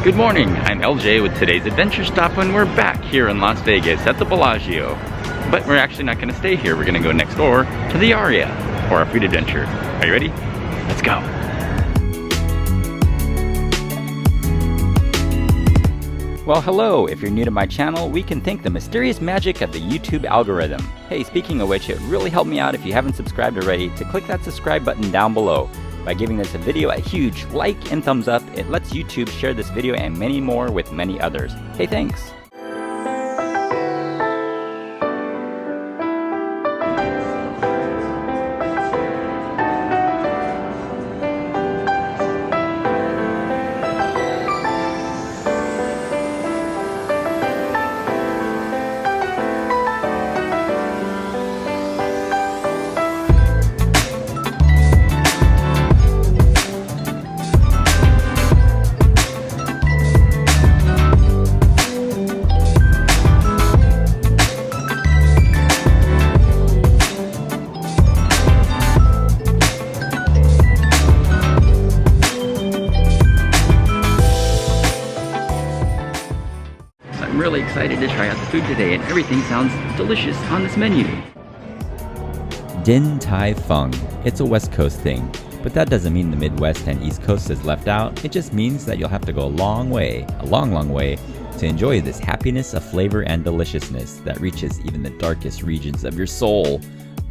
Good morning, I'm LJ with today's adventure stop when we're back here in Las Vegas at the Bellagio. But we're actually not going to stay here, we're going to go next door to the Aria for our food adventure. Are you ready? Let's go! Well, hello! If you're new to my channel, we can thank the mysterious magic of the YouTube algorithm. Hey, speaking of which, it really helped me out if you haven't subscribed already to click that subscribe button down below. By giving this a video a huge like and thumbs up, it lets YouTube share this video and many more with many others. Hey, thanks! I'm really excited to try out the food today, and everything sounds delicious on this menu. Din Tai Fung. It's a West Coast thing, but that doesn't mean the Midwest and East Coast is left out. It just means that you'll have to go a long way, to enjoy this happiness of flavor and deliciousness that reaches even the darkest regions of your soul.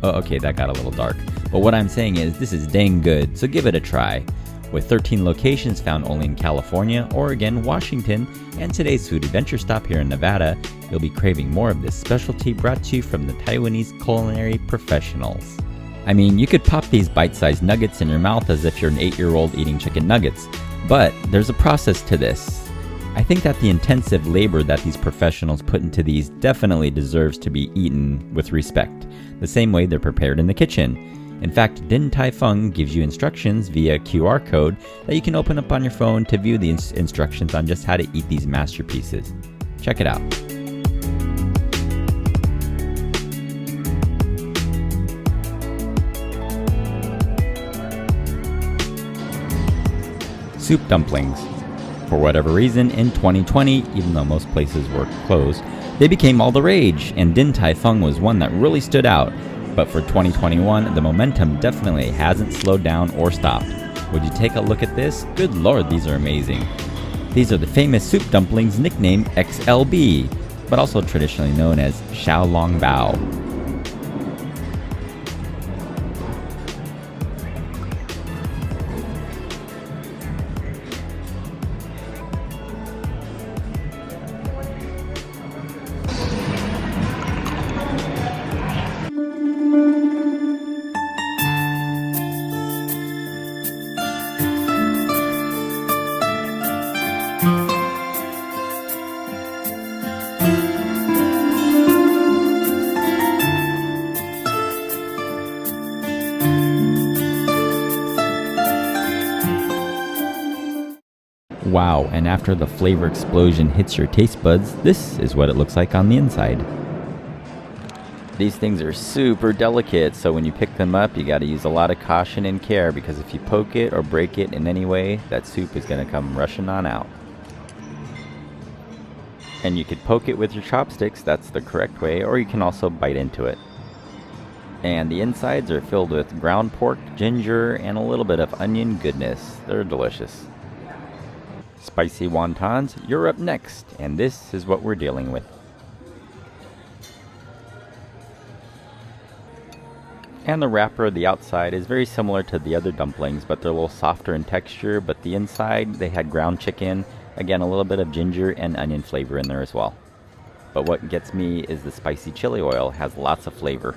Oh, okay, that got a little dark. But what I'm saying is, this is dang good, so give it a try. With 13 locations found only in California, Oregon, Washington, and today's food adventure stop here in Nevada, you'll be craving more of this specialty brought to you from the Taiwanese culinary professionals. I mean, you could pop these bite-sized nuggets in your mouth as if you're an 8-year-old eating chicken nuggets, but there's a process to this. I think that the intensive labor that these professionals put into these definitely deserves to be eaten with respect, the same way they're prepared in the kitchen. In fact, Din Tai Fung gives you instructions via QR code that you can open up on your phone to view the instructions on just how to eat these masterpieces. Check it out. Soup dumplings. For whatever reason, in 2020, even though most places were closed, they became all the rage, and Din Tai Fung was one that really stood out. But for 2021, the momentum definitely hasn't slowed down or stopped. Would you take a look at this? Good lord, these are amazing. These are the famous soup dumplings nicknamed XLB, but also traditionally known as Xiao Long Bao. Wow, and after the flavor explosion hits your taste buds, this is what it looks like on the inside. These things are super delicate, so when you pick them up, you gotta use a lot of caution and care, because if you poke it or break it in any way, that soup is gonna come rushing on out. And you could poke it with your chopsticks, that's the correct way, or you can also bite into it. And the insides are filled with ground pork, ginger, and a little bit of onion goodness. They're delicious. Spicy wontons, you're up next, and this is what we're dealing with. And the wrapper, the outside, is very similar to the other dumplings, but they're a little softer in texture, but the inside, they had ground chicken, again a little bit of ginger and onion flavor in there as well. But what gets me is the spicy chili oil, has lots of flavor.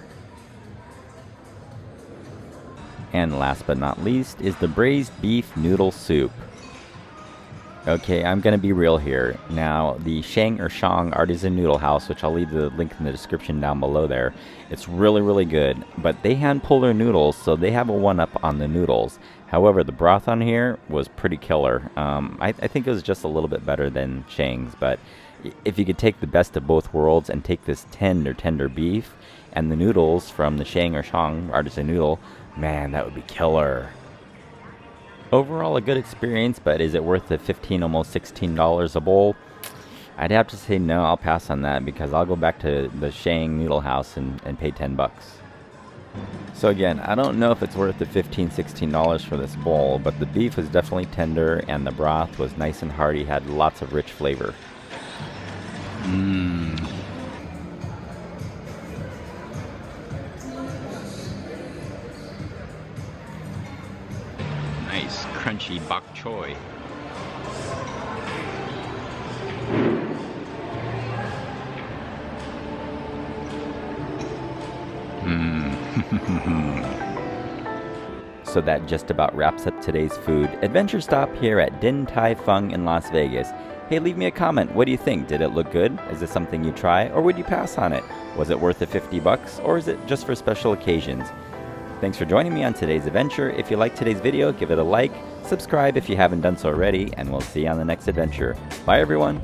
And last but not least is the braised beef noodle soup. Okay, I'm gonna be real here. Now, the Shang or Shang Artisan Noodle House, which I'll leave the link in the description down below there, it's really, really good. But they hand pull their noodles, so they have a one-up on the noodles. However, the broth on here was pretty killer. I think it was just a little bit better than Shang's, but if you could take the best of both worlds and take this tender beef and the noodles from the Shang or Shang Artisan Noodle, man, that would be killer. Overall, a good experience, but is it worth the $15, almost $16 a bowl? I'd have to say no, I'll pass on that because I'll go back to the Shang Noodle House and pay 10 bucks. So again, I don't know if it's worth the $15, $16 for this bowl, but the beef was definitely tender and the broth was nice and hearty, had lots of rich flavor. Nice crunchy bok choy. So that just about wraps up today's food adventure stop here at Din Tai Fung in Las Vegas. Hey, leave me a comment. What do you think? Did it look good? Is this something you try, or would you pass on it? Was it worth the 50 bucks, or is it just for special occasions? Thanks for joining me on today's adventure. If you liked today's video, give it a like, subscribe if you haven't done so already, and we'll see you on the next adventure. Bye everyone!